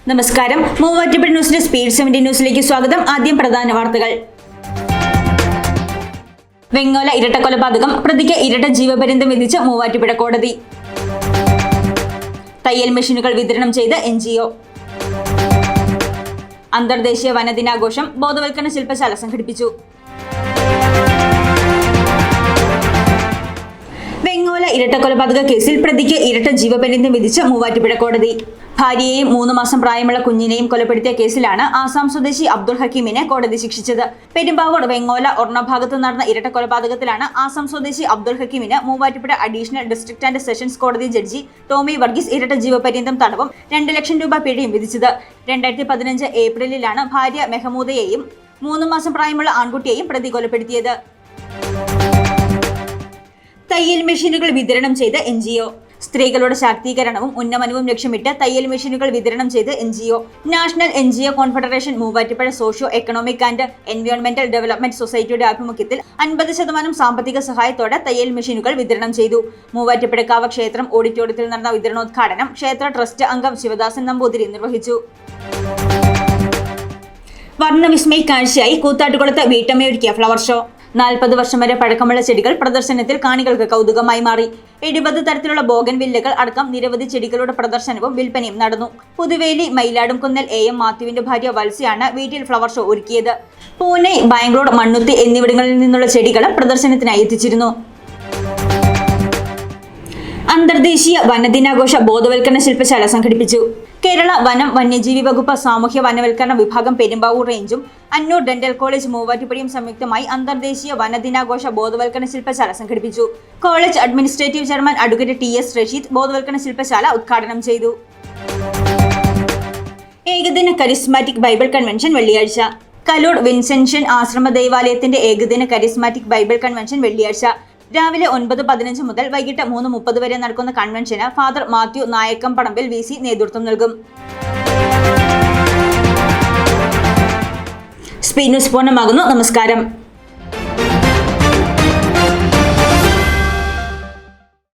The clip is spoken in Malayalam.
നമസ്കാരം. മൂവാറ്റുപുഴ ന്യൂസിന്റെ സ്പീഡ് 70 ന്യൂസിലേക്ക് സ്വാഗതം. ആദ്യം പ്രധാന വാർത്തകൾ. വെങ്ങോല ഇരട്ടക്കൊലപാതകം പ്രതിക്ക് ഇരട്ട ജീവപര്യന്തം വിധിച്ച് മൂവാറ്റുപുഴ കോടതി. തയ്യൽ മെഷീനുകൾ വിതരണം ചെയ്ത് NGO. അന്തർദേശീയ വനദിനാഘോഷം ബോധവൽക്കരണ ശില്പശാല സംഘടിപ്പിച്ചു. വെങ്ങോല ഇരട്ടക്കൊലപാതക കേസിൽ പ്രതിക്ക് ഇരട്ട ജീവപര്യന്തം വിധിച്ച് മൂവാറ്റുപുഴ കോടതി. ഭാര്യയെയും 3 മാസം പ്രായമുള്ള കുഞ്ഞിനെയും കൊലപ്പെടുത്തിയ കേസിലാണ് ആസാം സ്വദേശി അബ്ദുൾ ഹക്കീമിനെ കോടതി ശിക്ഷിച്ചത്. പെരുമ്പാവൂർ വെങ്ങോല ഒർണ ഭാഗത്ത് നടന്ന ഇരട്ട കൊലപാതകത്തിലാണ് ആസാം സ്വദേശി അബ്ദുൾ ഹക്കീമിന് Muvattupuzha additional district and sessions കോടതി ജഡ്ജി ടോമി വർഗീസ് ഇരട്ട ജീവപര്യന്തം തടവും 2 ലക്ഷം രൂപ പിഴയും വിധിച്ചത്. 2015 ഏപ്രിലിലാണ് ഭാര്യ മെഹമൂദയെയും 3 മാസം പ്രായമുള്ള ആൺകുട്ടിയെയും പ്രതി കൊലപ്പെടുത്തിയത്. തയ്യൽ മെഷീനുകൾ വിതരണം ചെയ്ത് NGO. സ്ത്രീകളുടെ ശാക്തീകരണവും ഉന്നമനവും ലക്ഷ്യമിട്ട് തയ്യൽ മെഷീനുകൾ വിതരണം ചെയ്ത് NGO. National NGO confederation Muvattupuzha socio economic and എൻവയോൺമെന്റൽ ഡെവലപ്മെന്റ് സൊസൈറ്റിയുടെ ആഭിമുഖ്യത്തിൽ 50% സാമ്പത്തിക സഹായത്തോടെ തയ്യൽ മെഷീനുകൾ വിതരണം ചെയ്തു. മൂവാറ്റുപുഴക്കാവ് ക്ഷേത്രം ഓഡിറ്റോറിയത്തിൽ നടന്ന വിതരണോദ്ഘാടനം ക്ഷേത്ര ട്രസ്റ്റ് അംഗം ശിവദാസൻ നമ്പൂതിരി നിർവഹിച്ചു. വർണ്ണവിസ്മയ കാഴ്ചയായി കൂത്താട്ടുകുളത്ത് വീട്ടമ്മയൊരുക്കിയ ഫ്ലവർ ഷോ. 40 വർഷം വരെ പഴക്കമുള്ള ചെടികൾ പ്രദർശനത്തിൽ കാണികൾക്ക് കൗതുകമായി മാറി. 70 തരത്തിലുള്ള ബോഗൻവില്ലകൾ അടക്കം നിരവധി ചെടികളുടെ പ്രദർശനവും വിൽപ്പനയും നടന്നു. പുതുവേലി മയിലാടുംകുന്നൽ AM മാത്യുവിന്റെ ഭാര്യ വത്സയാണ് വീട്ടിൽ ഫ്ലവർ ഷോ ഒരുക്കിയത്. പൂനെ, ബാംഗ്ലൂർ, മണ്ണുത്തി എന്നിവിടങ്ങളിൽ നിന്നുള്ള ചെടികളും പ്രദർശനത്തിനായി എത്തിച്ചിരുന്നു. അന്തർദേശീയ വനദിനാഘോഷ ബോധവൽക്കരണ ശില്പശാല സംഘടിപ്പിച്ചു. കേരള വനം വന്യജീവി വകുപ്പ് സാമൂഹ്യ വനവൽക്കരണ വിഭാഗം പെരുമ്പാവൂർ റേഞ്ചും അന്നൂർ ഡെന്റൽ കോളേജ് മൂവാറ്റുപുഴയും സംയുക്തമായി അന്തർദേശീയ വനദിനാഘോഷ ബോധവൽക്കരണ ശില്പശാല സംഘടിപ്പിച്ചു. College administrative chairman advocate TS Rasheed ബോധവൽക്കരണ ശില്പശാല ഉദ്ഘാടനം ചെയ്തു. ഏകദിന കരിസ്മാറ്റിക് ബൈബിൾ കൺവെൻഷൻ വെള്ളിയാഴ്ച. കലൂർ വിൻസെൻഷൻ ആശ്രമ ദേവാലയത്തിന്റെ ഏകദിന കരിസ്മാറ്റിക് ബൈബിൾ കൺവെൻഷൻ വെള്ളിയാഴ്ച രാവിലെ 9:15 മുതൽ വൈകിട്ട് 3:30 വരെ നടക്കുന്ന കൺവെൻഷന് ഫാദർ മാത്യു നായക്കംപറമ്പിൽ VC നേതൃത്വം നൽകും. സ്പീഡ് ന്യൂസ് പൂർണ്ണമാകുന്നു. നമസ്കാരം.